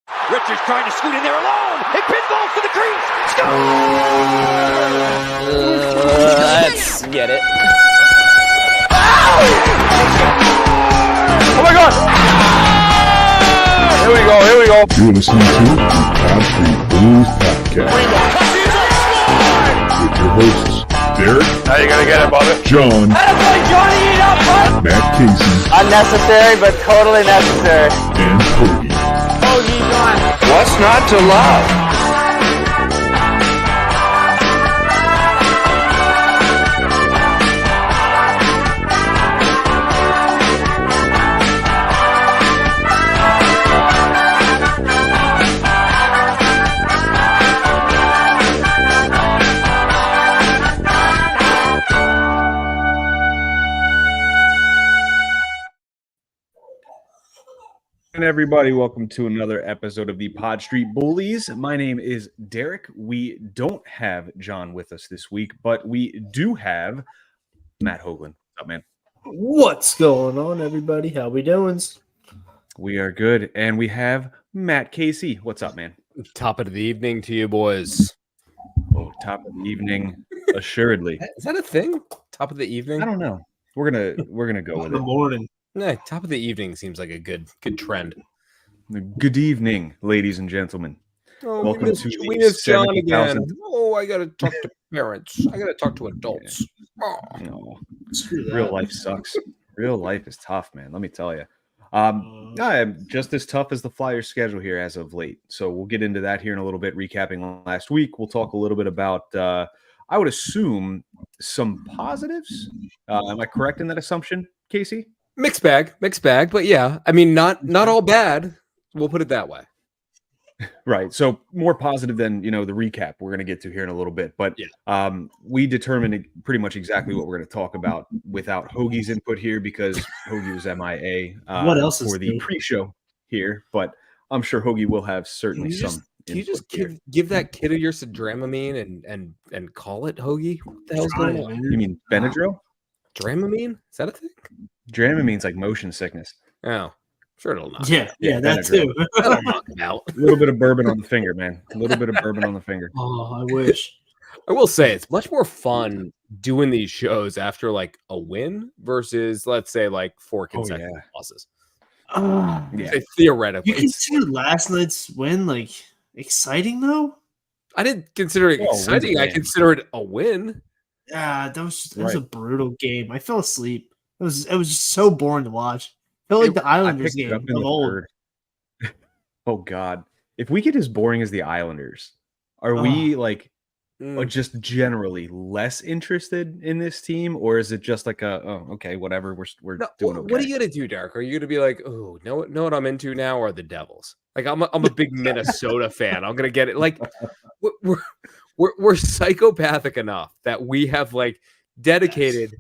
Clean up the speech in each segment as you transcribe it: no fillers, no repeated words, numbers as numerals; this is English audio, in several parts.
Richards trying to scoot in there alone. It pinballs to the crease. Score! Let's get it. Oh my God! Here we go. You're listening to the Boston Bruins podcast with your hosts, Derek. How you gonna get it, Bobby? John. Matt Casey. Unnecessary, but totally necessary. And Cody. What's not to love? And everybody, welcome to another episode of the Pod Street Bullies. My name is Derek. We don't have John with us this week, but we do have Matt Hoagland. What's up, man? What's going on, everybody? How we doing? We are good. And we have Matt Casey. What's up, man? Top of the evening to you boys. Oh, top of the evening, assuredly. Is that a thing? Top of the evening? I don't know. We're gonna go with Good it. morning. Nah, top of the evening seems like a good trend. Good evening, ladies and gentlemen. Oh, Welcome to we the miss John 70,000. again. Oh, I gotta talk to parents. I gotta talk to adults. Oh. No, Screw that. real life sucks. Real life is tough, man. Let me tell you. I am just as tough as the Flyers schedule here as of late. So we'll get into that here in a little bit, recapping last week. We'll talk a little bit about, I would assume, some positives. Am I correct in that assumption, Casey? Mixed bag, but yeah. I mean, not all bad. We'll put it that way. Right. So more positive than, the recap we're going to get to here in a little bit. But Yeah. We determined pretty much exactly what we're going to talk about without Hoagie's input here because Hoagie was MIA What else is for the new? pre-show here. But I'm sure Hoagie will have certainly Can you some. just give that kid of yours a Dramamine and call it, Hoagie? What the hell's going on? You mean Benadryl? Dramamine? Is that a thing? Dramamine's like motion sickness. Oh, sure it'll not. Yeah, that Benadryl. too. That'll knock him out. A little bit of bourbon on the finger, man. A little bit of bourbon on the finger. Oh, I wish. I will say it's much more fun doing these shows after like a win versus, let's say, like 4 consecutive losses. Yeah. Say, theoretically, You consider last night's win like exciting though? I didn't consider it Well, wins exciting. a I win. consider it a win. Yeah, that was Right. a brutal game. I fell asleep. It was just so boring to watch. Felt like the I Islanders picked it game up in of the old. third. Oh God! If we get as boring as the Islanders, are we like just generally less interested in this team, or is it just like okay, whatever, we're No, doing okay? what are you gonna do, Derek? Are you gonna be like, oh, know what I'm into now? Or the Devils? Like I'm a big Minnesota fan. I'm gonna get it. Like we're psychopathic enough that we have like dedicated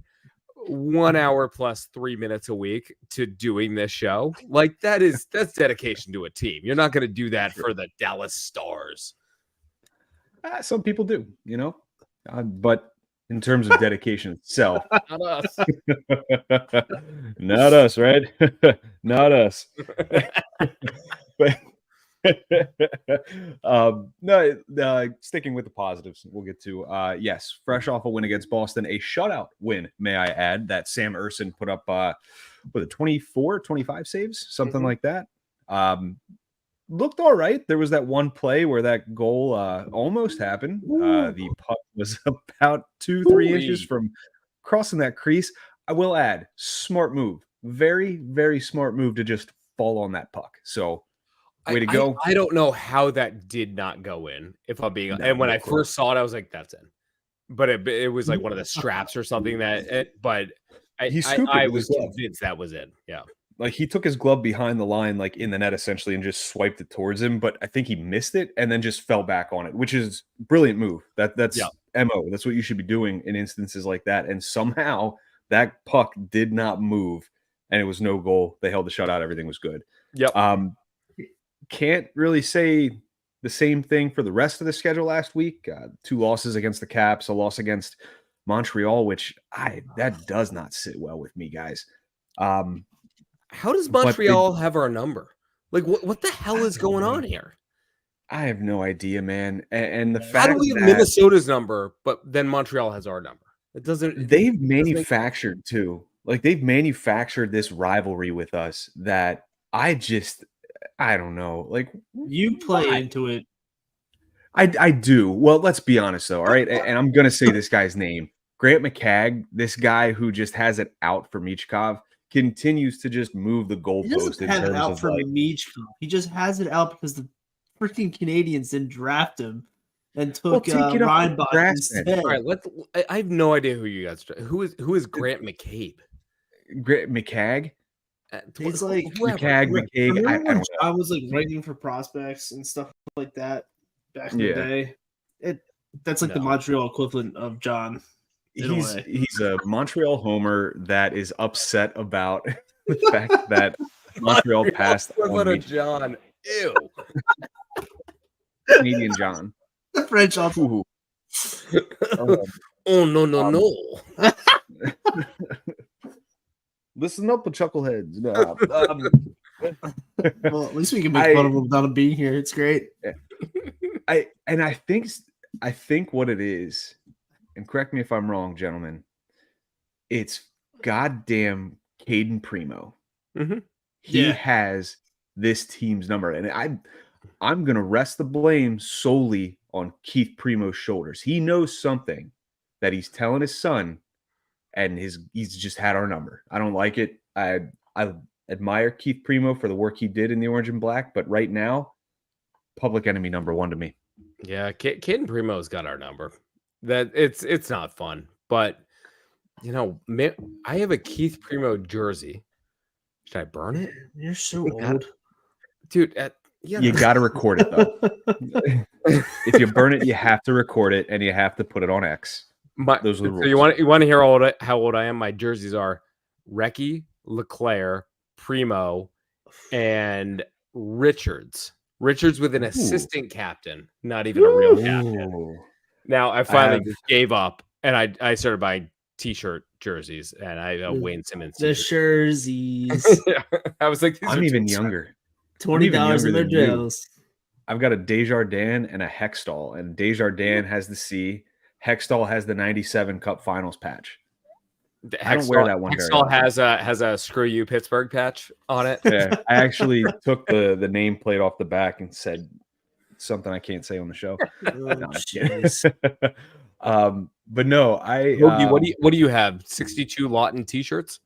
1 hour plus 3 minutes a week to doing this show. Like that's dedication to a team. You're not gonna do that for the Dallas Stars. Some people do, but in terms of dedication itself, Not us. not us, right? Not us. But no, sticking with the positives, we'll get to yes, fresh off a win against Boston, a shutout win, may I add, that Sam Ersson put up with a 24, 25 saves, something like that. Looked all right. There was that one play where that goal almost happened. The puck was about 2-3 inches from crossing that crease. I will add, smart move, very, very smart move to just fall on that puck. So way to go. I don't know how that did not go in, if I'm being and when I first saw it, I was like, that's in. But it was like one of the straps or something but He scooped it I with was his glove. convinced that was in. Yeah. Like he took his glove behind the line, like in the net essentially, and just swiped it towards him. But I think he missed it and then just fell back on it, which is brilliant move. That's MO. That's what you should be doing in instances like that. And somehow that puck did not move and it was no goal. They held the shutout. Everything was good. Yep. Can't really say the same thing for the rest of the schedule last week. 2 losses against the Caps, a loss against Montreal, which that does not sit well with me, guys. How does Montreal have our number? Like, what the hell is going on here? I have no idea, man. And the How fact do we have that Minnesota's number, but then Montreal has our number? It doesn't. they've manufactured too. Like they've manufactured this rivalry with us that I don't know. Like You play into it. I do. Well, let's be honest though. All right. And I'm gonna say this guy's name. Grant McCagg, this guy who just has it out for Michkov, continues to just move the He goalpost doesn't in have it terms out of for like, Michkov. He just has it out because the freaking Canadians didn't draft him and well, took take it off Ryan the Bach draft instead. then. All right, I have no idea who you guys. Who is Grant McCabe? Grant McCagg. He's like McCagg, McCaig. Remember I when don't know. John was like writing for prospects and stuff like that back in the day? That's like the Montreal equivalent of John. He's a Montreal homer that is upset about the fact that Montreal passed What on a John. Ew. Canadian John. The French also. Oh no. Listen up, chuckleheads. Well, at least we can make fun of him without him being here. It's great. I think what it is, and correct me if I'm wrong, gentlemen, it's goddamn Caden Primo. Mm-hmm. He has this team's number, and I'm gonna rest the blame solely on Keith Primo's shoulders. He knows something that he's telling his son, and he's just had our number. I don't like it. I admire Keith Primo for the work he did in the orange and black, but right now, public enemy number one to me. Yeah, Caden Primo's got our number. That it's not fun, but you know, I have a Keith Primo jersey. Should I burn it? You're so old, dude. You got to record it though. If you burn it, you have to record it, and you have to put it on X. Those are the rules. So you want to hear how old I am? My jerseys are Recchi, Leclerc, Primo, and Richards. Richards with an assistant captain, not even a real captain. Now I finally just gave up, and I started buying T-shirt jerseys, and I got Wayne Simmons. The jerseys. I was like, I'm even younger. $20 in their jails. I've got a Desjardins and a Hextall, and Desjardins has the C. Hextall has the 97 Cup Finals patch. I don't wear that one very often. Hextall has a screw you Pittsburgh patch on it. Yeah, I actually took the nameplate off the back and said something I can't say on the show. But no, what do you have? 62 Lawton t-shirts?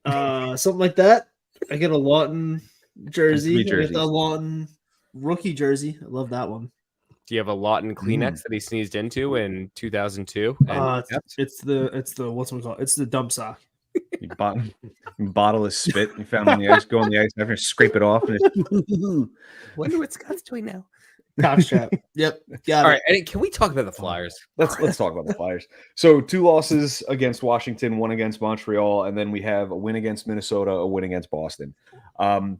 Something like that. I get a Lawton jersey. I get the Lawton rookie jersey. I love that one. Do you have a Lawton Kleenex that he sneezed into in 2002? It's the what's it called? It's the dump sock. You bottle of spit you found on the ice, go on the ice, after scrape it off. And wonder what Scott's doing now. Cock strap. Yep. Got All it. right. Can we talk about the Flyers? Let's talk about the Flyers. So 2 losses against Washington, 1 against Montreal, and then we have a win against Minnesota, a win against Boston. I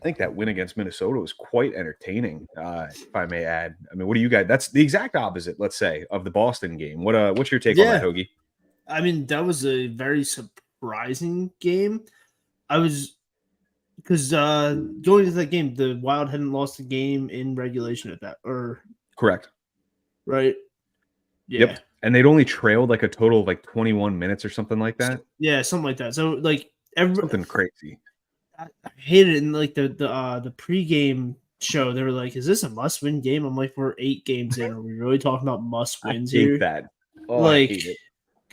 think that win against Minnesota was quite entertaining, if I may add. I mean, what do you guys? That's the exact opposite, let's say, of the Boston game. What's your take on that, Hoagie? I mean, that was a very surprising game. Because going into that game, the Wild hadn't lost a game in regulation at that, or correct, right? Yeah. Yep. And they'd only trailed like a total of like 21 minutes or something like that. Yeah, something like that. So like something crazy. I hated it in like the pregame show. They were like, "Is this a must-win game?" I'm like, "We're 8 games in. Are we really talking about must-wins here?" I hate that. Oh, like, I hate it.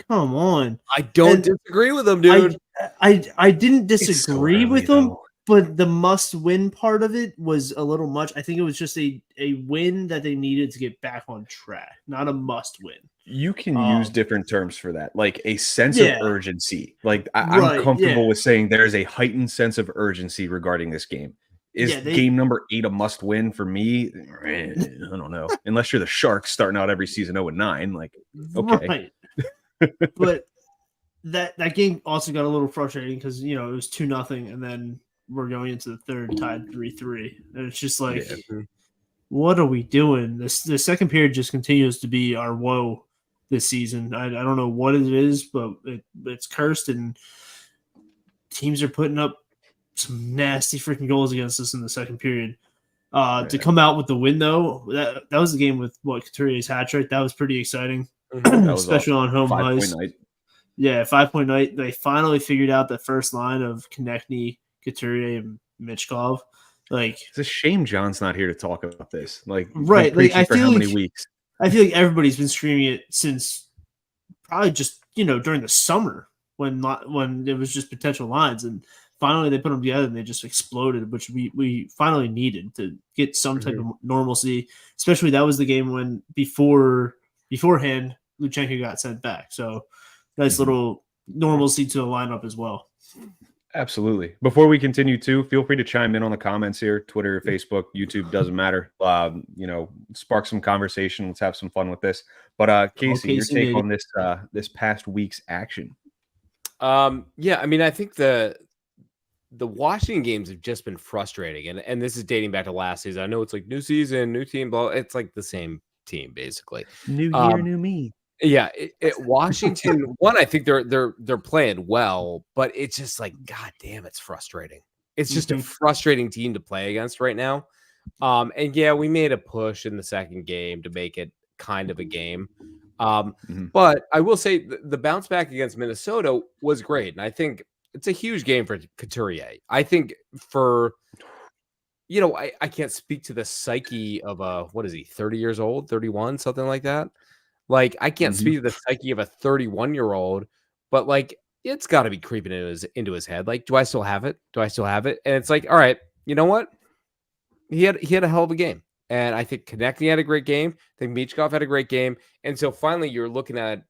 Come on. I don't disagree with them, dude. I didn't disagree with them, though. but the must-win part of it was a little much. I think it was just a win that they needed to get back on track, not a must-win. You can use different terms for that, like a sense of urgency. Like I'm comfortable with saying there's a heightened sense of urgency regarding this game. Is game number 8 a must-win for me? I don't know. Unless you're the Sharks starting out every season 0-9, like okay. Right. But that game also got a little frustrating because it was 2-0, and then we're going into the third tied 3-3, and it's just like, what are we doing? The second period just continues to be our woe this season. I don't know what it is, but it's cursed, and teams are putting up some nasty freaking goals against us in the second period. To come out with the win, though, that was the game with Couturier's hat trick. That was pretty exciting, especially on home ice. Yeah, 5-point night. They finally figured out the first line of Konechny, Couturier, and Michkov. Like, it's a shame John's not here to talk about this. Like, right? Like, I feel many weeks? I feel like everybody's been screaming it since probably just during the summer when it was just potential lines, and finally they put them together and they just exploded, which we finally needed to get some type of normalcy. Especially that was the game when beforehand Luchenko got sent back. So nice little normalcy to the lineup as well. Absolutely. Before we continue too, feel free to chime in on the comments here, Twitter, Facebook, YouTube, doesn't matter. Spark some conversation. Let's have some fun with this. But Casey, your take on this past week's action. Yeah, I mean, I think the Washington games have just been frustrating, and this is dating back to last season. I know it's like new season, new team, blah. It's like the same team basically. New year, new me. Yeah, Washington. One, I think they're playing well, but it's just like, god damn, it's frustrating. It's just a frustrating team to play against right now. And yeah, we made a push in the second game to make it kind of a game. But I will say the bounce back against Minnesota was great, and I think it's a huge game for Couturier. I think for I can't speak to the psyche of what is he, 30 years old, 31, something like that. Like, I can't speak to the psyche of a 31-year-old, but like, it's got to be creeping into his head. Like, do I still have it? And it's like, all right, you know what? He had a hell of a game, and I think Konechny had a great game. I think Michkov had a great game, and so finally, you're looking at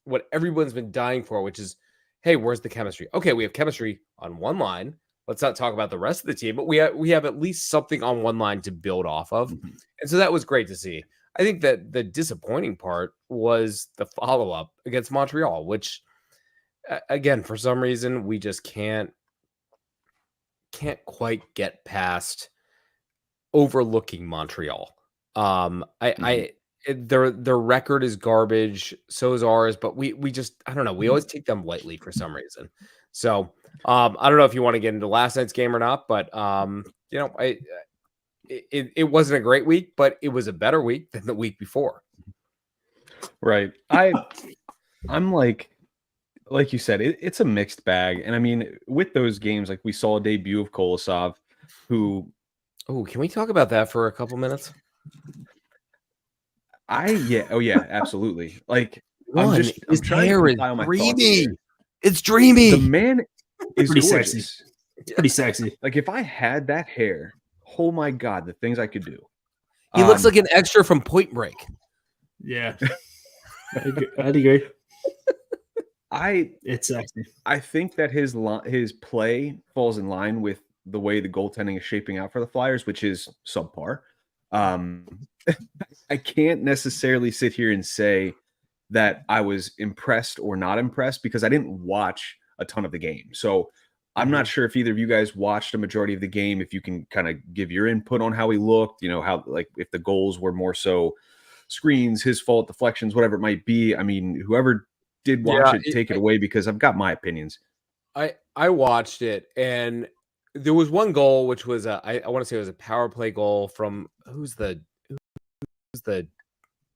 what everyone's been dying for, which is, hey, where's the chemistry? Okay, we have chemistry on one line. Let's not talk about the rest of the team, but we have at least something on one line to build off of, and so that was great to see. I think that the disappointing part was the follow-up against Montreal, which, again, for some reason, we just can't quite get past overlooking Montreal. Their record is garbage, so is ours, but we just, I don't know, we always take them lightly for some reason. So I don't know if you want to get into last night's game or not, but It wasn't a great week, but it was a better week than the week before. Right. I'm like you said, it's a mixed bag. And I mean, with those games, like we saw a debut of Kolosov, who... Oh, can we talk about that for a couple minutes? Absolutely. Like, his hair is dreamy. It's dreamy. The man is pretty gorgeous. Sexy. It's pretty sexy. Like, if I had that hair... Oh my God, the things I could do. He looks like an extra from Point Break. Yeah. I'd agree. It's sexy. I think that his play falls in line with the way the goaltending is shaping out for the Flyers, which is subpar. I can't necessarily sit here and say that I was impressed or not impressed because I didn't watch a ton of the game. So I'm not sure if either of you guys watched a majority of the game, if you can kind of give your input on how he looked, how, like, if the goals were more so screens, his fault, deflections, whatever it might be. I mean, whoever did watch it, take it away, because I've got my opinions. I watched it, and there was one goal, which was I want to say it was a power play goal from who's the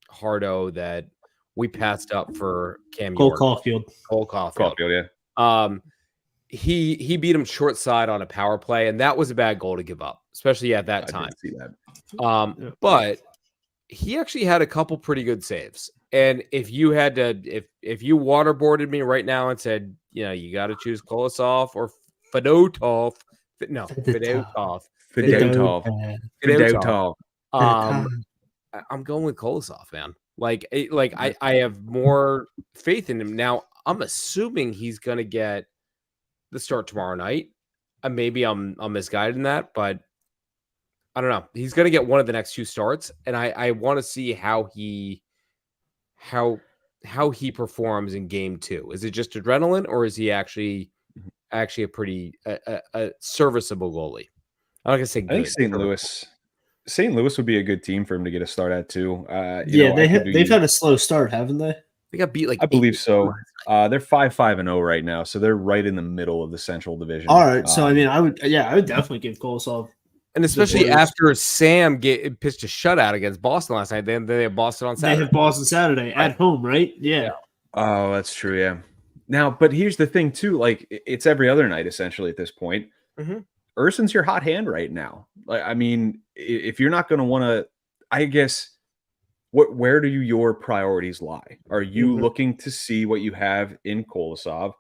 hardo that we passed up for Cam York. Cole Caulfield, yeah. He beat him short side on a power play, and that was a bad goal to give up, especially at that time. I didn't see that. But he actually had a couple pretty good saves. And if you had to, if you waterboarded me right now and said, you got to choose Kolosov or Fedotov, I'm going with Kolosov, man. I have more faith in him now. I'm assuming he's gonna get the start tomorrow night. Maybe I'm misguided in that, but I don't know. He's going to get one of the next two starts, and I want to see how he performs in game 2. Is it just adrenaline, or is he actually a pretty a serviceable goalie? I'm not going to say good. I think St. Louis would be a good team for him to get a start at too. They've had a slow start, haven't they? They got beat like I believe 8-1. so. They're 5-5-0 right now, so they're right in the middle of the Central Division. All right, so I mean, I would definitely give Kolosov. And especially Blues. after Sam pitched a shutout against Boston last night, they have Boston on They Saturday. have Boston Saturday at home, right? Yeah. Oh, that's true. Yeah. Now, but here's the thing too. Like, it's every other night essentially at this point. Mhm. Ersson's your hot hand right now. Like, I mean, if you're not going to want to, I guess, where do your priorities lie? Are you looking to see what you have in Kolosov?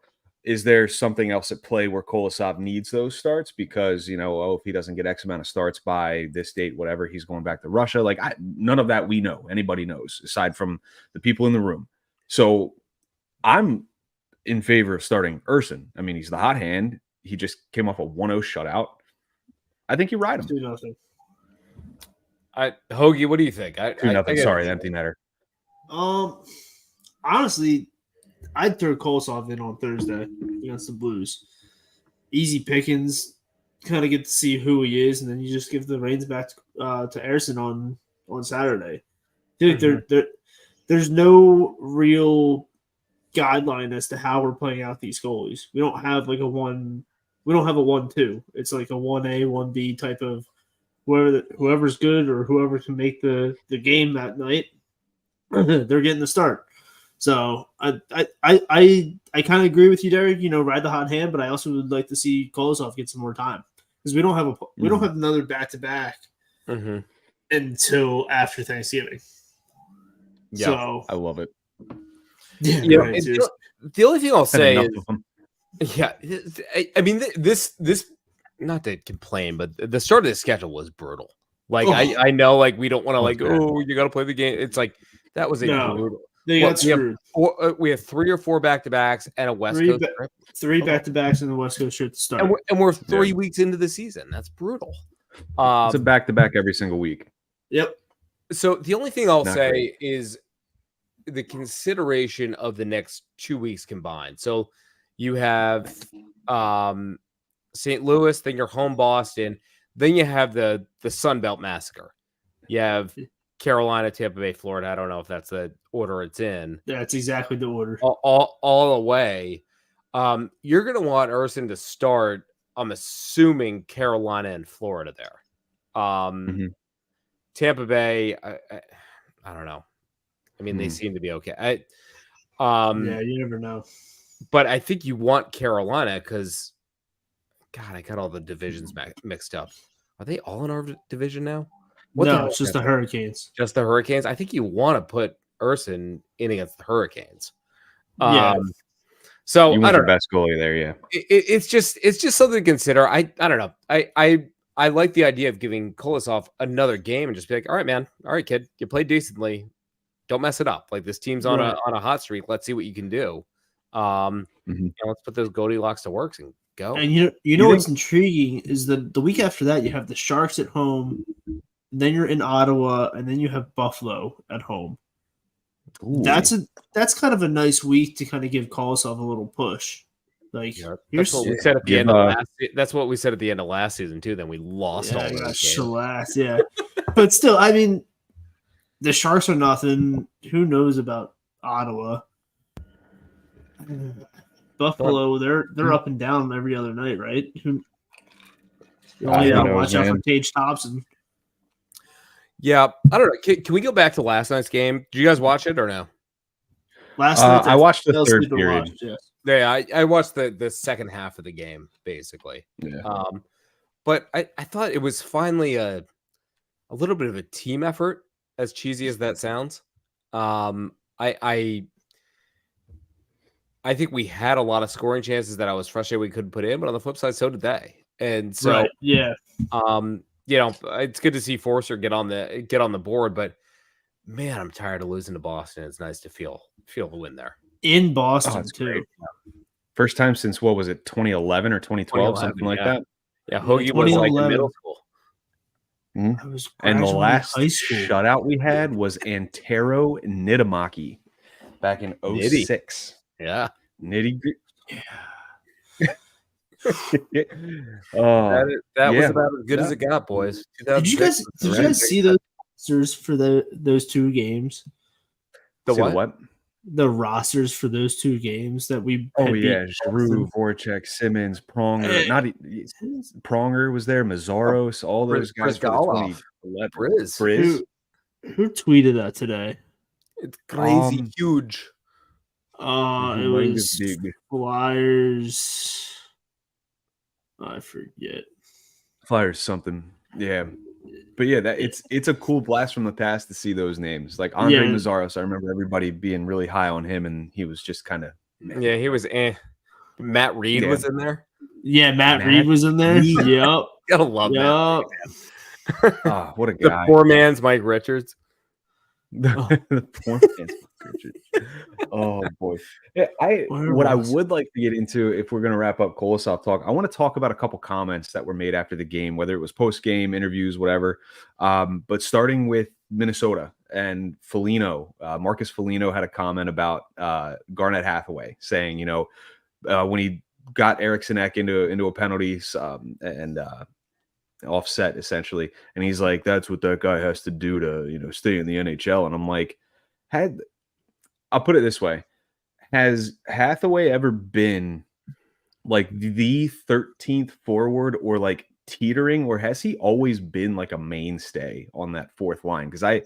Is there something else at play where Kolosov needs those starts because, if he doesn't get X amount of starts by this date, whatever, he's going back to Russia? Like, none of that we know. Anybody knows aside from the people in the room. So I'm in favor of starting Ersson. I mean, he's the hot hand. He just came off a 1-0 shutout. I think you ride him. 2-0. Hoagie, what do you think? 2-0. Sorry, the empty netter. Honestly, I'd throw Kolosov in on Thursday against the Blues. Easy pickings, kind of get to see who he is, and then you just give the reins back to Ersson on Saturday. Dude, there's no real guideline as to how we're playing out these goalies. We don't have like a 1-2. It's like a 1A, 1B type of whoever's good or whoever can make the game that night. They're getting the start. So I kind of agree with you, Derek. Ride the hot hand, but I also would like to see Kolosov get some more time because we don't have another back-to-back until after Thanksgiving. Yeah, so I love it. Yeah, right, the only thing I'll say is, yeah, I mean, this not to complain, but the start of the schedule was brutal. Like, I know, like, we don't want to you got to play the game. It's like that was brutal. They got screwed. We have 3 or 4 back-to-backs and a West Coast trip. 3 back-to-backs and the West Coast trip to start. And we're 3 weeks into the season. That's brutal. It's a back-to-back every single week. Yep. So the only thing I'll say is the consideration of the next 2 weeks combined. So you have St. Louis, then you're home Boston, then you have the Sun Belt Massacre. You have Carolina, Tampa Bay, Florida. I don't know if that's the order it's in. That's exactly the order. All away. You're going to want Ersson to start, I'm assuming, Carolina and Florida there. Tampa Bay, I don't know. I mean, they seem to be okay. Yeah, you never know. But I think you want Carolina because, God, I got all the divisions mixed up. Are they all in our division now? No, it's just the Hurricanes. Just the Hurricanes. I think you want to put Ersson in against the Hurricanes. Yeah. So you want your best goalie there, yeah. It's just something to consider. I don't know. I like the idea of giving Kolosov another game and just be like, all right, man, all right, kid, you played decently. Don't mess it up. Like, this team's on a hot streak. Let's see what you can do. And let's put those Goldilocks to work and go. And you know what's intriguing is the week after that you have the Sharks at home, then you're in Ottawa, and then you have Buffalo at home. Ooh. That's kind of a nice week to kind of give Kolosov a little push. Like, that's what we said at the end of that's what we said at the end of last season too. Then we lost all those games. Yeah. But still, I mean, the Sharks are nothing. Who knows about Ottawa? Buffalo, they're up and down every other night, right? You only got to watch out for Tage Thompson. Yeah, I don't know. Can we go back to last night's game? Did you guys watch it or no? Last night, I watched the third period. Yeah, I watched the second half of the game, basically. Yeah. But I thought it was finally a little bit of a team effort, as cheesy as that sounds. I think we had a lot of scoring chances that I was frustrated we couldn't put in, but on the flip side, so did they. And so, it's good to see Foerster get on the board, but man, I'm tired of losing to Boston. It's nice to feel the win there in Boston too. Great. First time since what was it, 2011 or 2012, something like that. Yeah, Hoagie was like in middle school. Mm-hmm. And the last shutout we had was Antero Niittymaki back in 06. Yeah, Nitty. Yeah. That was about as good as it got, boys. Did you guys see those posters for those two games? The what? the rosters for those 2 games that we. Oh had beat yeah, Giroux, Boston. Voracek, Simmons, Pronger. Pronger was there. Mazzaros, all those guys for the Brizgalov. 2011. Briz. Briz. Who tweeted that today? It's crazy It huge. It might have was been Flyers. I forget. Flyers something. Yeah. But yeah, that it's a cool blast from the past to see those names. Like Andre Mazzaros, I remember everybody being really high on him, and he was just kind of Yeah, he was Matt Reed was in there. Yeah, Matt Reed was in there. Yep. Gotta love Yep. oh, what a the guy. poor man's Mike Richards. The poor man's Mike Richards. Oh boy. Yeah, I would like to get into, if we're gonna wrap up Kolosov talk, I want to talk about a couple comments that were made after the game, whether it was post-game interviews, whatever. But starting with Minnesota and Foligno, Marcus Foligno had a comment about Garnett Hathaway saying, when he got Eriksson Ek into a penalties and offset essentially, and he's like, that's what that guy has to do to stay in the NHL. And I'm like, I'll put it this way, has Hathaway ever been like the 13th forward or like teetering, or has he always been like a mainstay on that fourth line? Because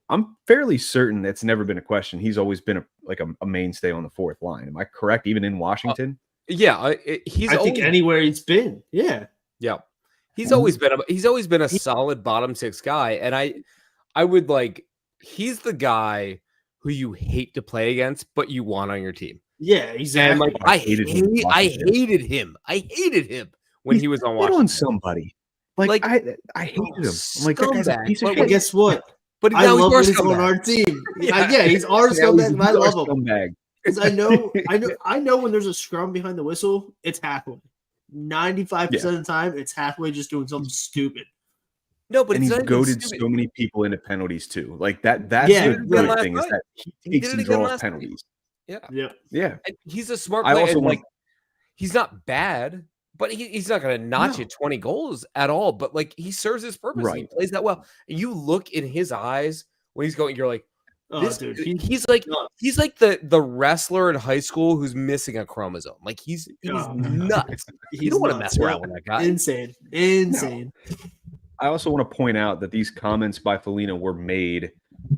I'm fairly certain that's never been a question. He's always been a mainstay on the fourth line. Am I correct? Even in Washington? Yeah, I think anywhere he's been. Yeah. He's always been a solid bottom 6 guy, and I would like, he's the guy who you hate to play against, but you want on your team. Yeah, exactly. And like, I hated him. I hated him when he was on Washington. On somebody. Like I hated him. I'm like, that guy's a piece of shit. But guess what? But I love when he's on our team. Yeah, he's our scumbag, and I love him. Because I know when there's a scrum behind the whistle, it's Hathaway. 95% of the time, it's Hathaway just doing something stupid. No, but he's goaded so many people into penalties too. Like that's the good thing is that he takes and draws penalties. Yeah. And he's a smart player. Also he's not bad, but he's not going to notch you 20 goals at all. But like, he serves his purpose. Right. He plays that well. And you look in his eyes when he's going, you're like, he's like the wrestler in high school who's missing a chromosome. Like he's nuts. You don't want to mess around with that guy. Insane. No. I also want to point out that these comments by Foligno were made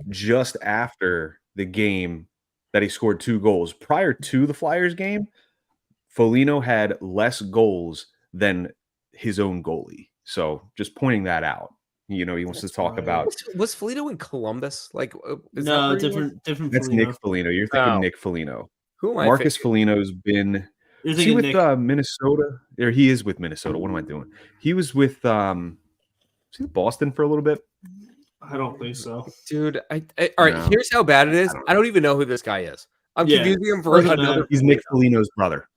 just after the game that he scored 2 goals. Prior to the Flyers game, Foligno had less goals than his own goalie. So just pointing that out. He wants to talk about. Was Foligno in Columbus? Like, no, different. That's Foligno. Nick Foligno. You're thinking Nick Foligno. Who am I? Marcus Foligno's been. Is he with Minnesota? Or he is with Minnesota. What am I doing? He was with Boston for a little bit. I don't think so, dude. All right, here's how bad it is. I don't even know who this guy is. I'm confusing him for another. He's Nick Foligno's brother.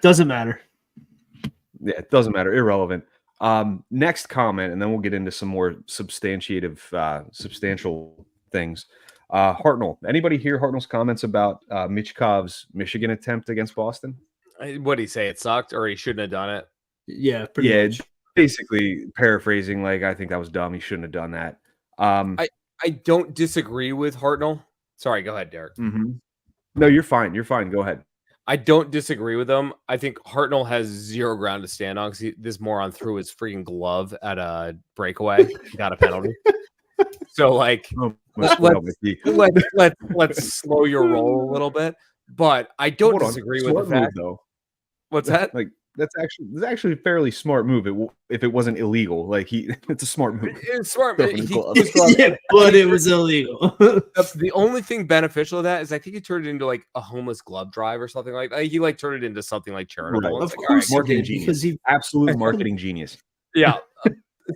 Doesn't matter. Yeah, it doesn't matter. Irrelevant. Next comment, and then we'll get into some more substantial things. Hartnell. Anybody hear Hartnell's comments about Michkov's Michigan attempt against Boston? What did he say? It sucked, or he shouldn't have done it? Yeah, pretty much. Basically paraphrasing, like, I think that was dumb. He shouldn't have done that. I don't disagree with Hartnell. Sorry, go ahead, Derek. Mm-hmm. No, you're fine. You're fine. Go ahed. I don't disagree with him. I think Hartnell has zero ground to stand on because this moron threw his freaking glove at a breakaway. He got a penalty. So, like, let's slow your roll a little bit. But I don't disagree with the fact. Though. What's that? Like, that's actually a fairly smart move. If it wasn't illegal, like it's a smart move. It's smart. But it was illegal. The only thing beneficial of that is I think he turned it into like a homeless glove drive or something like that. He like turned it into something like charitable. Right. Of course, marketing genius. Absolute marketing genius. Yeah.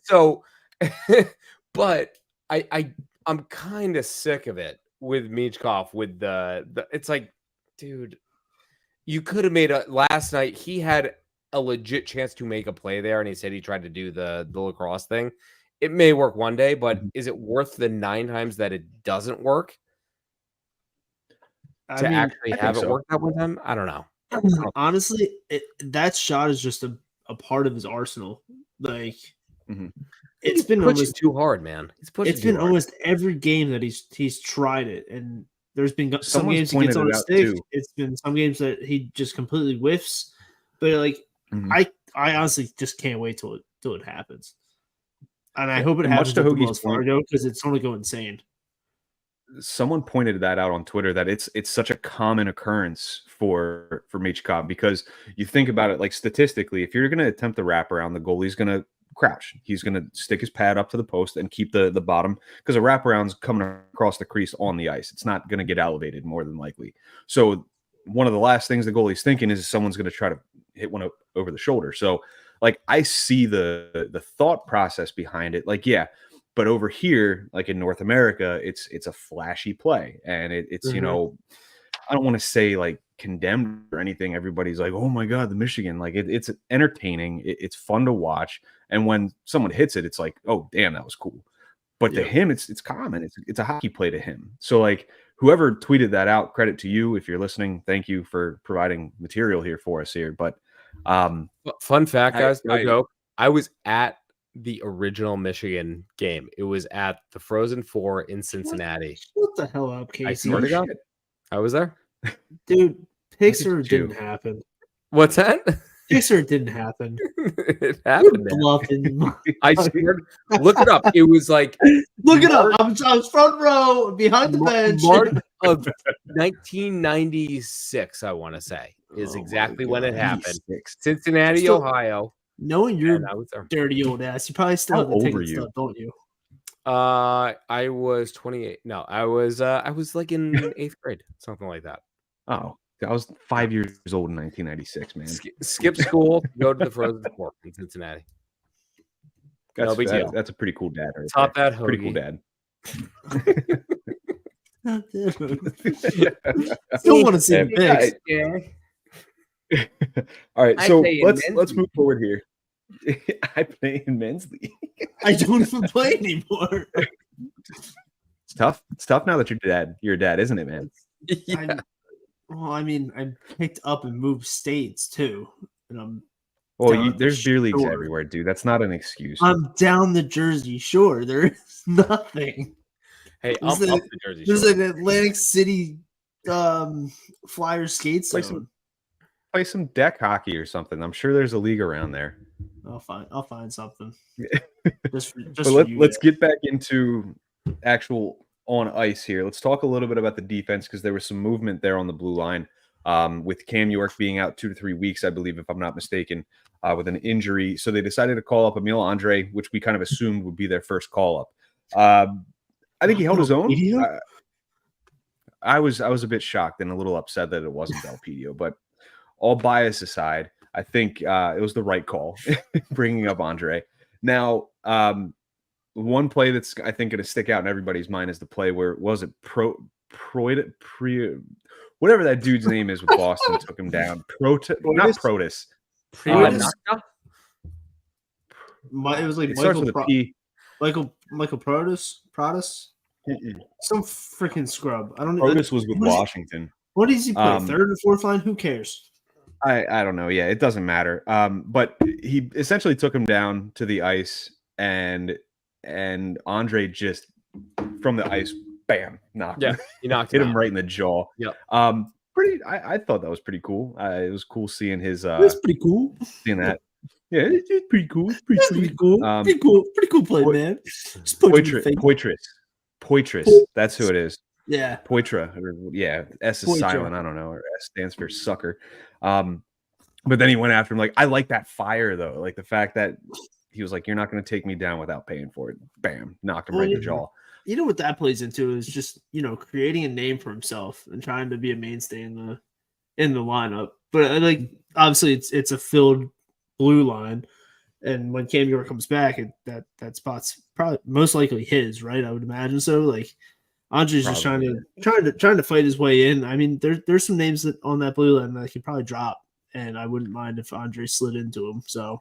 So, but I'm kind of sick of it with Michkov. With the it's like, dude, you could have made last night. He had a legit chance to make a play there, and he said he tried to do the lacrosse thing. It may work one day, but is it worth the 9 times that it doesn't work to actually have it work that one time? I don't know. Honestly, that shot is just a part of his arsenal. Like, it's been almost too hard, man. It's been almost every game that he's tried it, and There's been some Someone's games he gets pointed on it a out, stick. too. It's been some games that he just completely whiffs. But like, Mhm. I honestly just can't wait till it happens. And I hope it And much happens to at the Hoagie's Wells point- Fargo because it's going to go insane. Someone pointed that out on Twitter that it's such a common occurrence for Michkov, because you think about it, like statistically, if you're going to attempt the wraparound, the goalie's going to crouch. He's going to stick his pad up to the post and keep the bottom, because a wraparound's coming across the crease on the ice. It's not going to get elevated more than likely. So one of the last things the goalie's thinking is someone's going to try to hit one over the shoulder. So like I see the thought process behind it. Like, yeah. But over here, like in North America, it's a flashy play, and it's you know, I don't want to say like condemned or anything. Everybody's like, oh my god, the Michigan, like it's entertaining, it's fun to watch, and when someone hits it, it's like, oh damn, that was cool. But to him, it's common. It's a hockey play to him. So like whoever tweeted that out, credit to you if you're listening. Thank you for providing material here for us here. But fun fact, guys, no joke. I was at the original Michigan game. It was at the Frozen Four in Cincinnati. What the hell up, Casey? I swear to God, I was there. Dude, Pixar at you. didn't happen. What's that? Pixar didn't happen. It happened. Man. Bluffing. I swear. Look it up. It was like Look it up. I was front row behind the bench. March of 1996. I want to say is exactly when it happened. Cincinnati, Ohio. Knowing your And I was there. dirty old ass, you probably still How have the old ticket were you? stuff, don't you? I was 28. No, I was like in 8th grade, something like that. oh, I was 5 years old in 1996, man. Skip school, go to the Frozen Four in Cincinnati. No big deal. That's a pretty cool dad. Right Top there. that Pretty cool hoagie. dad. Still want to see the pics. Yeah. All right, I so play in let's men's move forward here. I play in men's league. I don't even play anymore. It's tough. It's tough now that you're a dad, isn't it, man? Yeah. I mean, I picked up and moved states too, and I'm Well, down there's beer leagues Shore. everywhere, dude. That's not an excuse. I'm down the Jersey Shore. There's nothing. Hey, There's I'm a- up the Jersey There's Shore. an Atlantic City Flyers skate Play zone. Play some deck hockey or something. I'm sure there's a league around there. I'll find something. Just But for you let's guys. get back into actual on ice here. Let's talk a little bit about the defense, because there was some movement there on the blue line, with Cam York being out 2 to 3 weeks, I believe, if I'm not mistaken, with an injury. So they decided to call up Emil Andre, which we kind of assumed would be their first call up. I think he held his own. I was a bit shocked and a little upset that it wasn't Belpedio, but all bias aside, I think it was the right call bringing up Andre. Now, one play that's I think going to stick out in everybody's mind is the play where whatever that dude's name is with Boston took him down. Not Protus. It was like It starts Michael with a P. Michael Protus. Some freaking scrub. I don't know. Protus was with Washington. What does he play? Third or fourth line? Who cares? I don't know. Yeah, it doesn't matter. But he essentially took him down to the ice, and Andre just from the ice, bam, knocked him. He knocked hit him right in the jaw. Yep. I thought that was pretty cool. It was cool seeing his That's pretty cool. seeing that. Yeah, it's pretty cool. It's That's pretty cool. Pretty cool play, man. Just punch him in the face. Poitras. That's who it is. Yeah. Poitra. Yeah, S is Poitra. silent. I don't know. Or S stands for sucker. But then he went after him. Like, I like that fire though. Like the fact that he was like, "You're not going to take me down without paying for it." Bam, knocked him right in the jaw. You know what that plays into is just, creating a name for himself and trying to be a mainstay in the lineup. But like obviously it's a filled blue line, and when Cam York comes back, that spot's probably most likely his, right? I would imagine so. Like Andre's just trying to fight his way in. I mean, there's some names on that blue line that he could probably drop, and I wouldn't mind if Andre slid into him. So.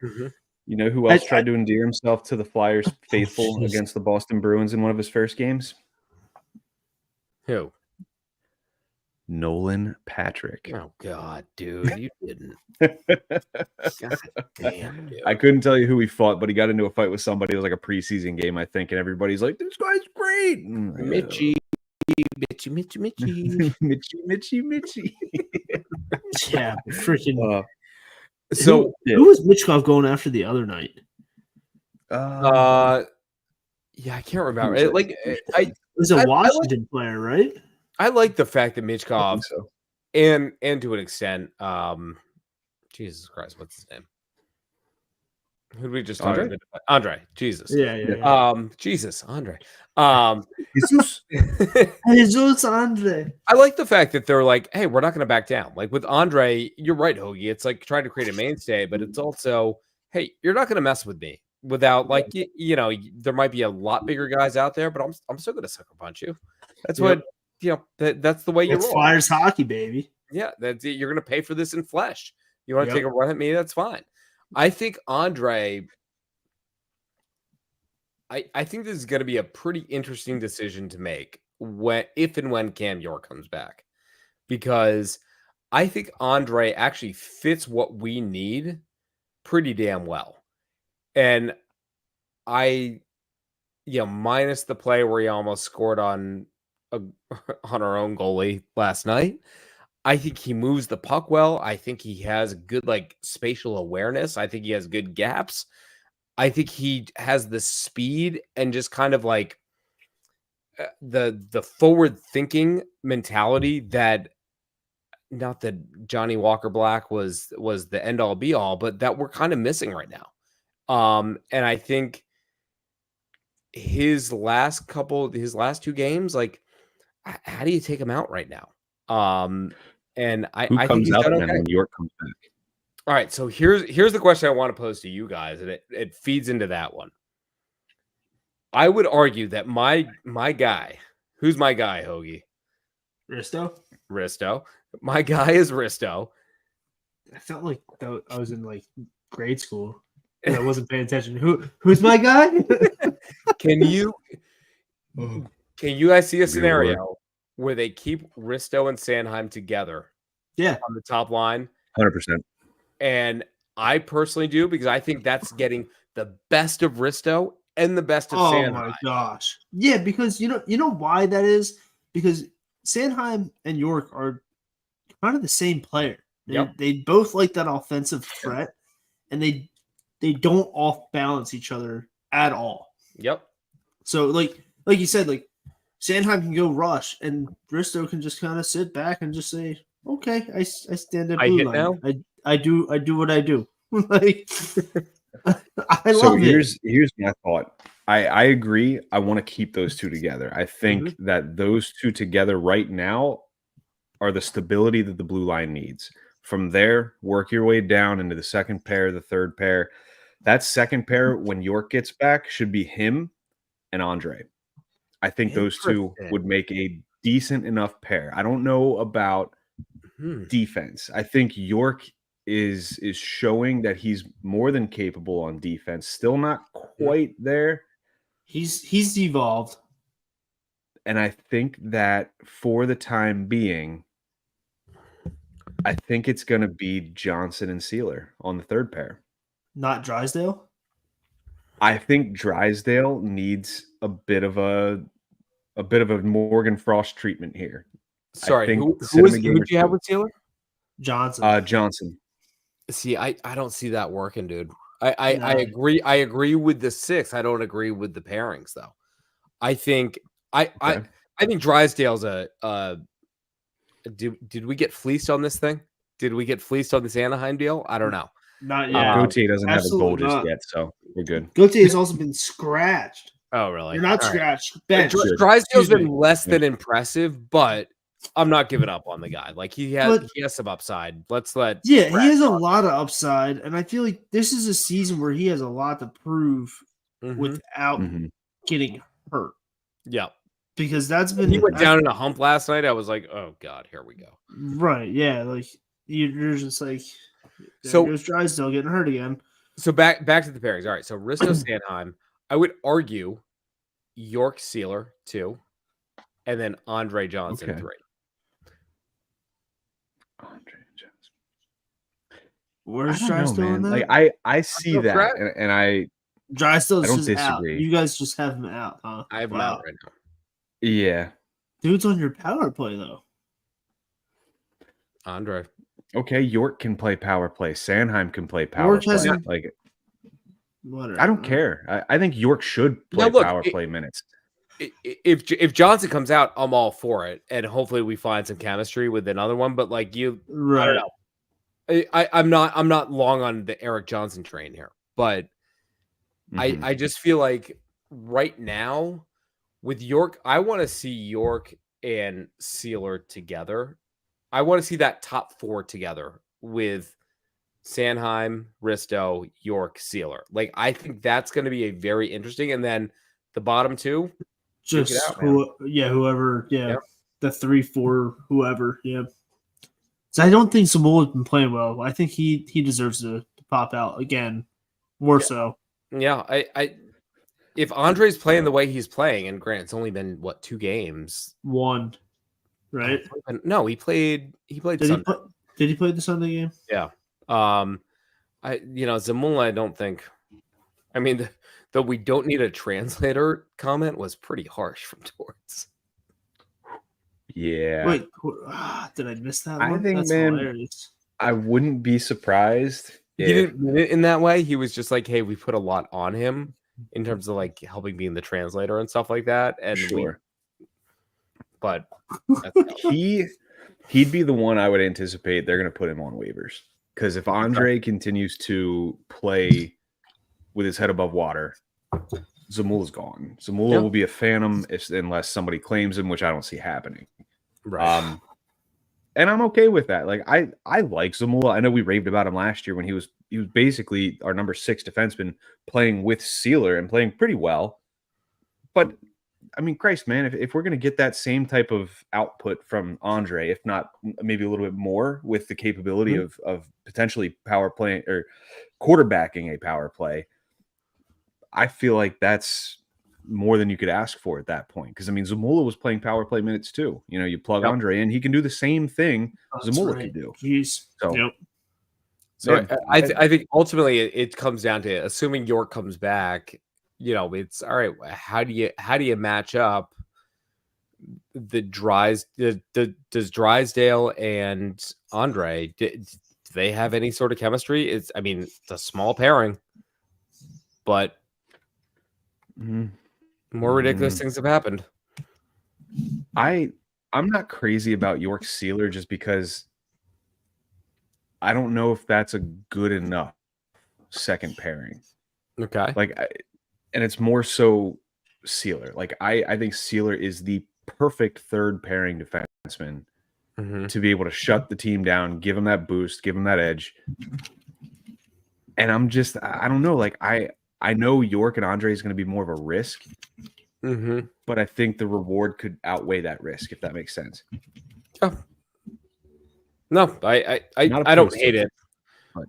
You know who else tried to endear himself to the Flyers faithful against the Boston Bruins in one of his first games? Who? Nolan Patrick. Oh God, dude, you didn't. God damn, dude. I couldn't tell you who he fought, but he got into a fight with somebody. It was like a preseason game, I think, and everybody's like, "This guy's great." Mitchie. Mitchy. Yeah, freaking. So Who was Mitchkov going after the other night? yeah, I can't remember. Who's It was a Washington player, right? I like the fact that I Mitchkov think so. and to an extent, Jesus Christ, what's his name? Who did we just talk about? Andre. Jesus. Yeah. Jesus, Andre. Jesus. Jesus Andre. I like the fact that they're like, hey, we're not going to back down. Like with Andre, you're right, Hoagie. It's like trying to create a mainstay, but it's also, hey, you're not going to mess with me without like, you know, there might be a lot bigger guys out there, but I'm still going to sucker punch you. That's what, you know, that's the way you It's roll. Flyers hockey, baby. Yeah, that's it. You're going to pay for this in flesh. You want to Yep. take a run at me? That's fine. I think Andre. I think this is going to be a pretty interesting decision to make if and when Cam York comes back, because I think Andre actually fits what we need pretty damn well, and minus the play where he almost scored on our own goalie last night. I think he moves the puck well. I think he has good like spatial awareness. I think he has good gaps. I think he has the speed and just kind of like the forward thinking mentality that, not that Johnny Walker Black was the end all be all, but that we're kind of missing right now. And I think his last 2 games, like, how do you take him out right now? And I think he's done okay. When York comes back? All right, so here's the question I want to pose to you guys, and it feeds into that one. I would argue that my guy, who's my guy, Hoagie? Risto. My guy is Risto. I felt like I was in like grade school and I wasn't paying attention. Who's my guy? Can you guys see a scenario where they keep Risto and Sanheim together? Yeah, on the top line, 100%. And I personally do, because I think that's getting the best of Risto and the best of Sanheim. Oh my gosh. Yeah, because you know why that is? Because Sanheim and York are kind of the same player. They both like that offensive threat, and they don't off balance each other at all. Yep. So like you said, like Sanheim can go rush, and Risto can just kind of sit back and just say, "Okay, I stand at blue line. Now? I do what I do." Like, I so love here's my thought. I agree. I want to keep those two together. I think that those two together right now are the stability that the blue line needs. From there, work your way down into the second pair, the third pair. That second pair, when York gets back, should be him and Andre. I think those two would make a decent enough pair. I don't know about defense. I think York is showing that he's more than capable on defense. Still not quite there. He's evolved. And I think that for the time being, I think it's going to be Johnson and Sealer on the third pair. Not Drysdale? I think Drysdale needs a bit of a Morgan Frost treatment here. Sorry, who do you have with Sealer? Johnson. Johnson. See, I don't see that working, dude. I agree. I agree with the 6. I don't agree with the pairings, though. I think I think Drysdale's did we get fleeced on this thing? Did we get fleeced on this Anaheim deal? I don't know. Not yet. Gauthier doesn't have a goal just yet, so we're good. Gauthier has also been scratched. Oh, really? You're not scratched. Bench. Drysdale's been less than impressive, but I'm not giving up on the guy. Like he has some upside. He has a lot of upside, and I feel like this is a season where he has a lot to prove without getting hurt. Yeah, because that's been. He went down in a hump last night. I was like, oh god, here we go. Right? Yeah, like you're just like, so goes Drysdale getting hurt again. So back to the pairings. All right, so Risto Sanheim. I would argue York Sealer 2, and then Andre Johnson 3. Andre Johnson. Where's Drysdale in that? Like I see that, and I Drysdale's don't just disagree. Out. You guys just have him out, huh? I have him out right now. Yeah, Dude's on your power play though. Andre. Okay, York can play power play. Sanheim can play power York play. hasn't- Like, Whatever. I don't care. I think York should play look, power play minutes. If Johnson comes out, I'm all for it, and hopefully we find some chemistry with another one. But like I Right. don't know. I'm not long on the Eric Johnson train here, but Mhm. I just feel like right now with York, I want to see York and Sealer together. I want to see that top four together with Sanheim, Risto, York, Sealer. Like I think that's going to be a very interesting. And then the bottom two, Just it out, man. whoever, Yep. the 3-4, whoever, yeah. So I don't think Zamula's been playing well. I think he deserves to pop out again, more so. Yeah, I if Andre's playing the way he's playing, and Grant, it's only been what 2 games, One, right? No, he played Sunday. Did he play the Sunday game? Yeah. Zamula, I don't think. I mean, though we don't need a translator comment was pretty harsh from Torts. Yeah. Wait, did I miss that? I one? think, That's man, hilarious. I wouldn't be surprised. He didn't mean it in that way. He was just like, "Hey, we put a lot on him in terms of like helping being the translator and stuff like that." And Sure. but he'd be the one I would anticipate they're going to put him on waivers, because if Andre continues to play with his head above water, Zamula's gone. Zamula will be a phantom unless somebody claims him, which I don't see happening. right. And I'm okay with that. Like I like Zamula. I know we raved about him last year when he was basically our number 6 defenseman playing with Sealer and playing pretty well. But I mean, Christ, man, if we're going to get that same type of output from Andre, if not maybe a little bit more, with the capability of potentially power play or quarterbacking a power play, I feel like that's more than you could ask for at that point. Because I mean, Zamula was playing power play minutes too. You know, you plug Andre in, he can do the same thing Zamula could do. Jeez. So, Yep. So yeah, I think ultimately it comes down to, assuming York comes back, it's all right. How do you match up does Drysdale and Andre, do they have any sort of chemistry? It's a small pairing, but more ridiculous things have happened. I'm not crazy about York Sealer just because I don't know if that's a good enough second pairing. Okay. And it's more so Sealer. Like I think Sealer is the perfect third pairing defenseman to be able to shut the team down, give him that boost, give him that edge. And I don't know. Like I know York and Andre is going to be more of a risk, but I think the reward could outweigh that risk, if that makes sense. Oh. No, I don't hate it.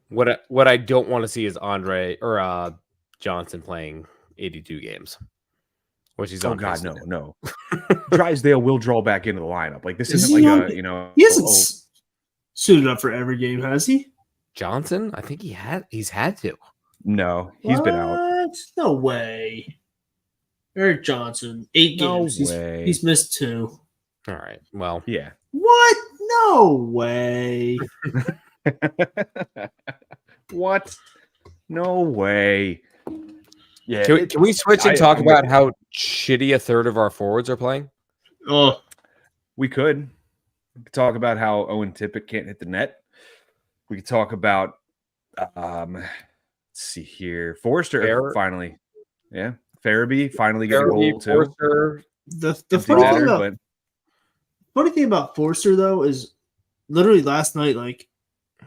What I don't want to see is Andre or Johnson playing 82 games, which he's on. Oh God, no. Drysdale will draw back into the lineup. Like this Is isn't he like on- He hasn't suited up for every game, has he? Johnson, I think he's had to. No, he's been out. No way. Eric Johnson, 8 games. way. He's missed 2. All right. Well, Yeah. What? No way. What? No way. Yeah. can we switch and talk about how shitty a third of our forwards are playing? Oh, We could talk about how Owen Tippett can't hit the net. We could talk about let's see here. Foerster finally. Yeah. Farabee finally getting a goal too. Foerster. the funny thing about Foerster though is literally last night, like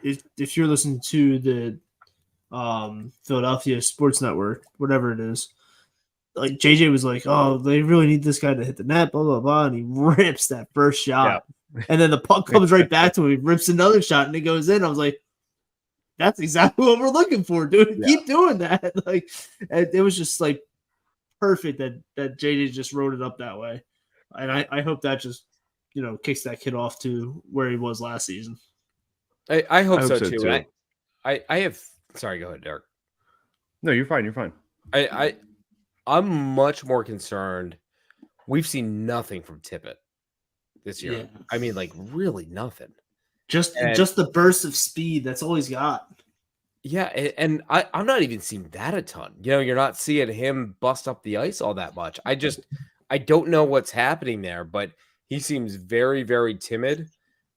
if you're listening to the Philadelphia Sports Network, whatever it is, like JJ was like, "Oh, they really need this guy to hit the net," blah blah blah, and he rips that first shot, and then the puck comes right back to him. He rips another shot, and it goes in. I was like, "That's exactly what we're looking for, dude. Yeah. Keep doing that." Like, it was just like perfect that JJ just wrote it up that way, and I hope that just kicks that kid off to where he was last season. I hope so too. I have. Sorry, go ahead, Derek. No, you're fine. You're fine. I'm much more concerned. We've seen nothing from Tippett this year. Yeah. I mean, like really nothing. Just the burst of speed. That's all he's got. Yeah, and I'm not even seeing that a ton. You know, you're not seeing him bust up the ice all that much. I don't know what's happening there, but he seems very, very timid.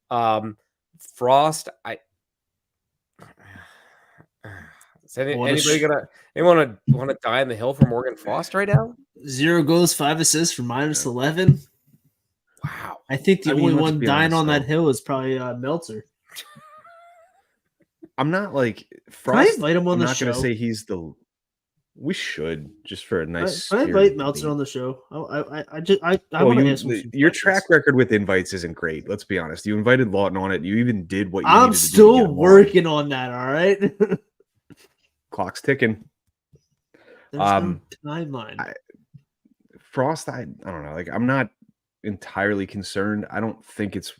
Frost, is anybody want to die on the hill for Morgan Frost right now? 0 goals, 5 assists for -11. Wow. I think the only one dying on that though. hill is probably Meltzer. I'm not like Can I Frost. invite him on I'm the not show? going to say he's the. We should just for a nice. Can I invite Meltzer on the show? I want to ask him. Your track record with invites isn't great. Let's be honest. You invited Lawton on it. You even did what you I'm needed to do. still working on that. All right. Clock's ticking. There's no timeline. Frost, I don't know. Like, I'm not entirely concerned. I don't think it's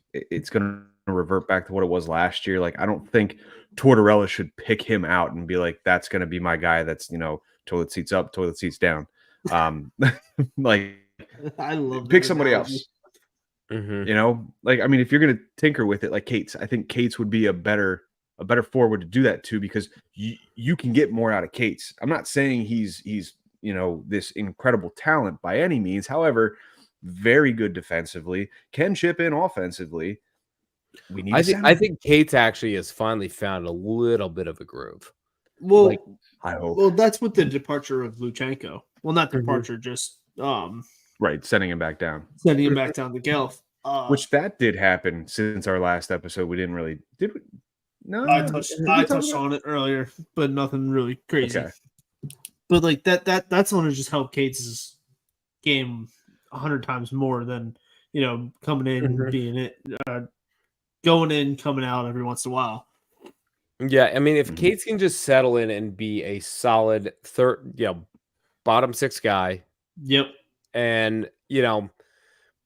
going to revert back to what it was last year. Like, I don't think Tortorella should pick him out and be like, that's going to be my guy. That's, toilet seats up, toilet seats down. Like, I love pick that somebody analogy. else. Mm-hmm. Like, I mean, if you're going to tinker with it, like Cates, I think Cates would be a better forward to do that too, because you can get more out of Cates. I'm not saying he's this incredible talent by any means. However, very good defensively, can chip in offensively. We need. I think Cates actually has finally found a little bit of a groove. Well, I hope. Well, that's with the departure of Luchenko. Well, not departure, just right, sending him back down. Sending him back down to Guelph. Which that did happen since our last episode. We didn't really did we? No, I touched on it earlier, but nothing really crazy. Okay. But like that's going to just help Cates' game 100 times more than coming in, being it, going in, coming out every once in a while. Yeah, I mean, if Cates can just settle in and be a solid bottom 6 guy. Yep. And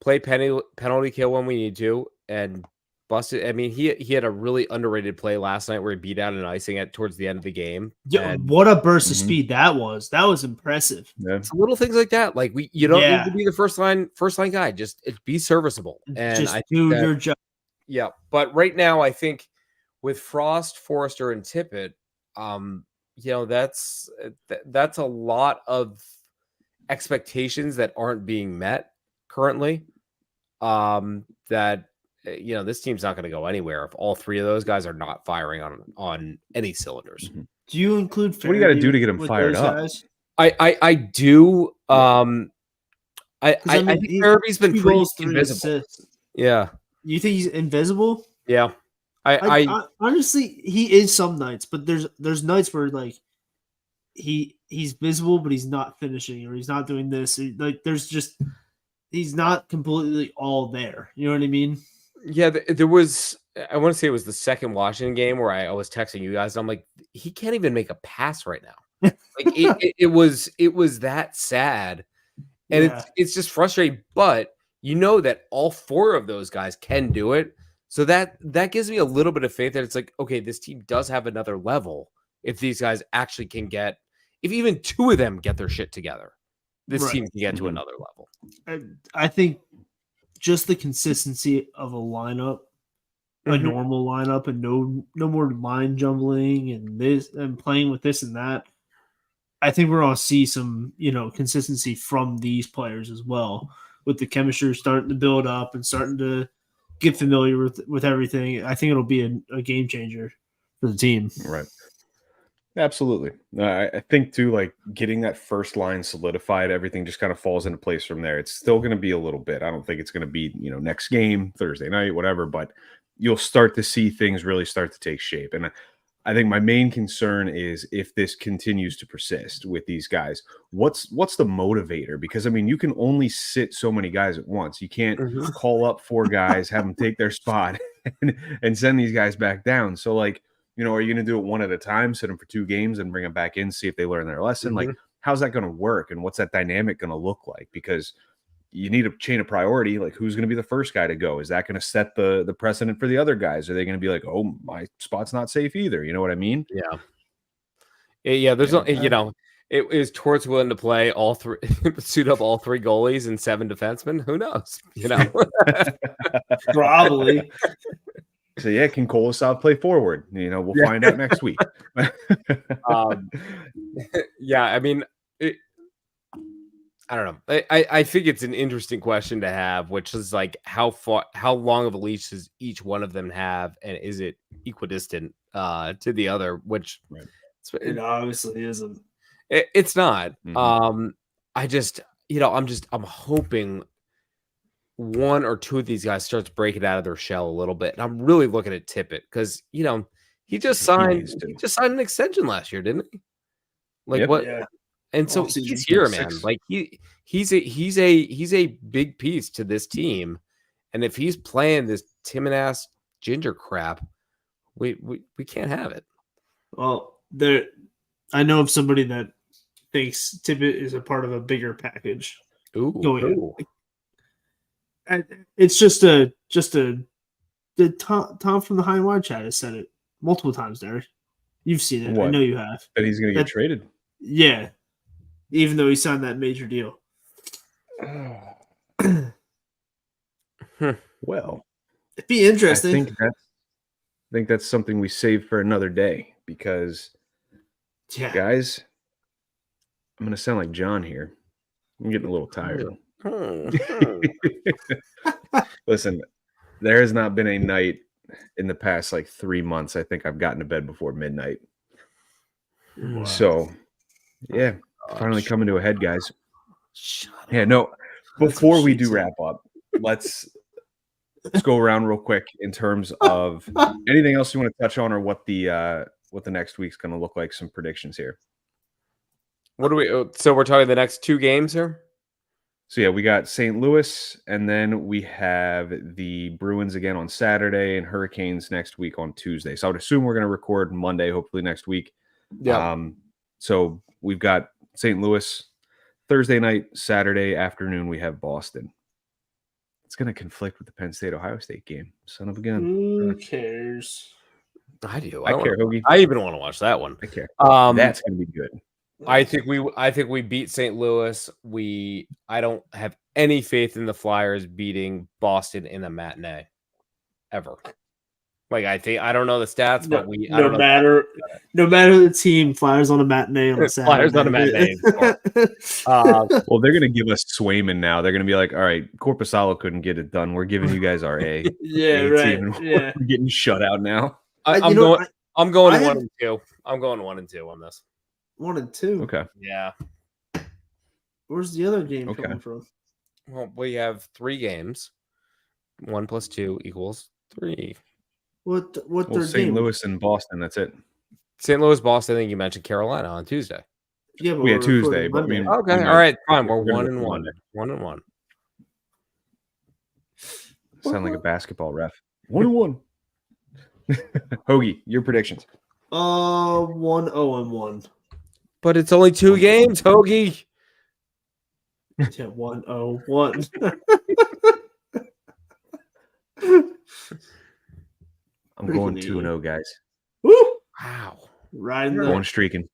play penalty kill when we need to and bust it. I mean, he had a really underrated play last night where he beat out an icing towards the end of the game. Yeah, what a burst of speed that was. That was impressive. Yeah. It's little things like that. Like you don't need to be the first line guy. Just be serviceable and just I do your job. Yeah, but right now I think with Frost, Foerster, and Tippett, that's a lot of expectations that aren't being met currently. This team's not going to go anywhere if all 3 of those guys are not firing on any cylinders. Do you include? What do you got to do to get them fired up? Guys? I do. I think Faraby's been pretty invisible. Yeah. You think he's invisible? Yeah. I honestly, he is some nights, but there's nights where like he's visible, but he's not finishing, or he's not doing this. He's not completely all there. You know what I mean? Yeah, there was. I want to say it was the second Washington game where I was texting you guys. And I'm like, he can't even make a pass right now. Like it was that sad, and it's just frustrating. But that all 4 of those guys can do it. So that gives me a little bit of faith that it's like, okay, this team does have another level if these guys actually can get, if even 2 of them get their shit together, this team can get to another level. I think just the consistency of a lineup, a normal lineup, and no more line jumbling and this and playing with this and that. I think we're going to see some, consistency from these players as well, with the chemistry starting to build up and starting to get familiar with everything. I think it'll be a game changer for the team. Right. Absolutely. I think too, like getting that first line solidified, everything just kind of falls into place from there. It's still going to be a little bit. I don't think it's going to be, next game, Thursday night, whatever, but you'll start to see things really start to take shape. And I think my main concern is if this continues to persist with these guys, what's the motivator? Because I mean, you can only sit so many guys at once. You can't call up 4 guys, have them take their spot and send these guys back down. So like, are you going to do it one at a time, sit them for 2 games and bring them back in, see if they learn their lesson? Like, how's that going to work? And what's that dynamic going to look like? Because you need a chain of priority. Like, who's going to be the first guy to go? Is that going to set the precedent for the other guys? Are they going to be like, oh, my spot's not safe either? You know what I mean? Yeah. Yeah. There's Is Torts willing to play all three, suit up all three goalies and 7 defensemen? Who knows? You know, Probably. So yeah, can Kolosov play forward? You know, we'll find out next week. Yeah, I mean, I don't know. I think it's an interesting question to have, which is like how long of a leash does each one of them have, and is it equidistant to the other? Which It obviously isn't. It's not. Mm-hmm. I just, I'm hoping one or two of these guys starts breaking out of their shell a little bit. And I'm really looking at Tippett because, he just signed an extension last year, didn't he? Like what? Yeah. And so he's here, man. Like he's a big piece to this team. And if he's playing this timid ass ginger crap, we can't have it. Well, I know of somebody that thinks Tippett is a part of a bigger package. Ooh. It's just Tom from the High and Wide chat has said it multiple times, Derek. You've seen it. What? I know you have. That he's going to get traded. Yeah. Even though he signed that major deal. Well, it'd be interesting. I think that's something we save for another day because, guys, I'm going to sound like John here. I'm getting a little tired. Listen, there has not been a night in the past 3 months. I think I've gotten to bed before midnight. Wow. So, yeah, finally coming to a head, guys. Yeah, no. Before we do wrap up, let's go around real quick in terms of anything else you want to touch on, or what the next week's going to look like. Some predictions here. So we're talking the next 2 games here. So yeah, we got St. Louis, and then we have the Bruins again on Saturday, and Hurricanes next week on Tuesday. So I would assume we're going to record Monday, hopefully next week. Yeah. So we've got St. Louis Thursday night, Saturday afternoon. We have Boston. It's going to conflict with the Penn State-Ohio State game. Son of a gun. Who cares? I do. I care, Hoagie. I even want to watch that one. I care. That's going to be good. I think we beat St. Louis. I don't have any faith in the Flyers beating Boston in a matinee ever. I don't know the stats, but no matter the team, Flyers on a matinee on a Saturday. Flyers on a matinee. Well, they're going to give us Swayman now. They're going to be like, all right, Korpisalo couldn't get it done. We're giving you guys our A. Yeah, A right. team. We're getting shut out now. I'm going 1 and 2. I'm going 1 and 2 on this. 1 and 2. Okay. Yeah. Where's the other game coming from? Well, we have 3 games. 1 + 2 = 3. What St. game? Louis and Boston. That's it. St. Louis, Boston. I think you mentioned Carolina on Tuesday. Yeah, but we had Tuesday. But okay. All right. Fine. We're 1 and 1. 1 and 1. Sound like a basketball ref. 1 and 1. Hoagie, your predictions. 1-0-1. But it's only 2 games, Hoagie. Yeah, 1-0-1. I'm going 2-0, guys. Woo! Wow. Going streaking.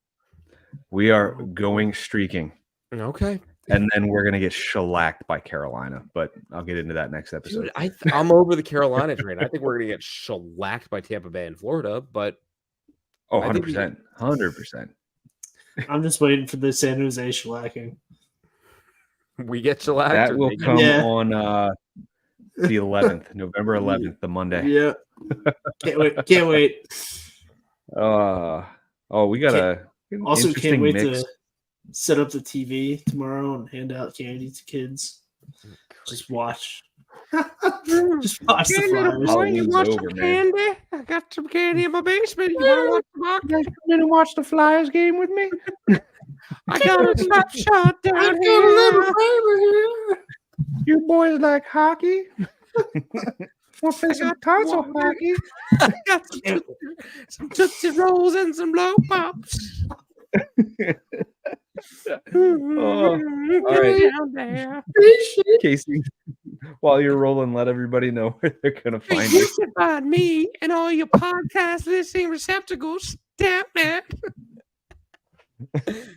We are going streaking. Okay. And then we're going to get shellacked by Carolina, but I'll get into that next episode. Dude, I'm over the Carolina train. I think we're going to get shellacked by Tampa Bay and Florida, but 100%. 100%. I'm just waiting for the San Jose shellacking. We get shellacked. That will come on the 11th, November 11th, the Monday. Yeah. Can't wait. We got also can't wait to set up the TV tomorrow and hand out candy to kids. Just watch. Just watch the Flyers. Boy, you want some candy? I got some candy in my basement. You want to watch the Come in and watch the Flyers game with me? I got a snapshot down here. You boys like hockey? We'll play some console hockey. I got some Tootsie Rolls and some Blow Pops. All right. Down there. Casey, while you're rolling, let everybody know where they're going to find you. you. Can find me and all your podcast listening receptacles down there.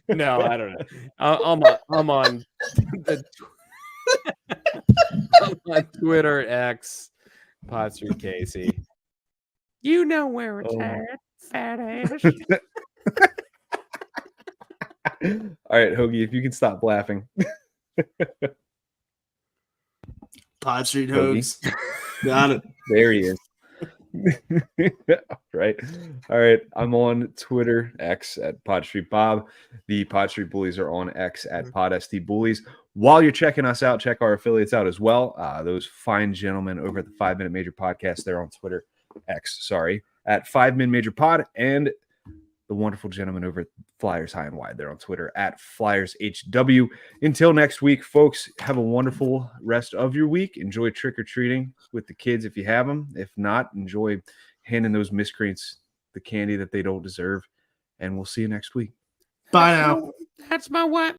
No, I don't know. I'm on the I'm on Twitter, X, Pod Street Casey. You know where it's at, fat ass. All right, Hoagie, if you can stop laughing. Pod Street Hoags. Got it. There he is. Right. All right. I'm on Twitter, X at Pod Street Bob. The Pod Street Bullies are on X at Pod ST Bullies. While you're checking us out, check our affiliates out as well. Those fine gentlemen over at the 5 Minute Major Podcast, they're on Twitter, at 5 Min Major Pod, and the wonderful gentlemen over at Flyers High and Wide. They're on Twitter at FlyersHW. Until next week, folks, have a wonderful rest of your week. Enjoy trick-or-treating with the kids if you have them. If not, enjoy handing those miscreants the candy that they don't deserve. And we'll see you next week. Bye now. That's my wife.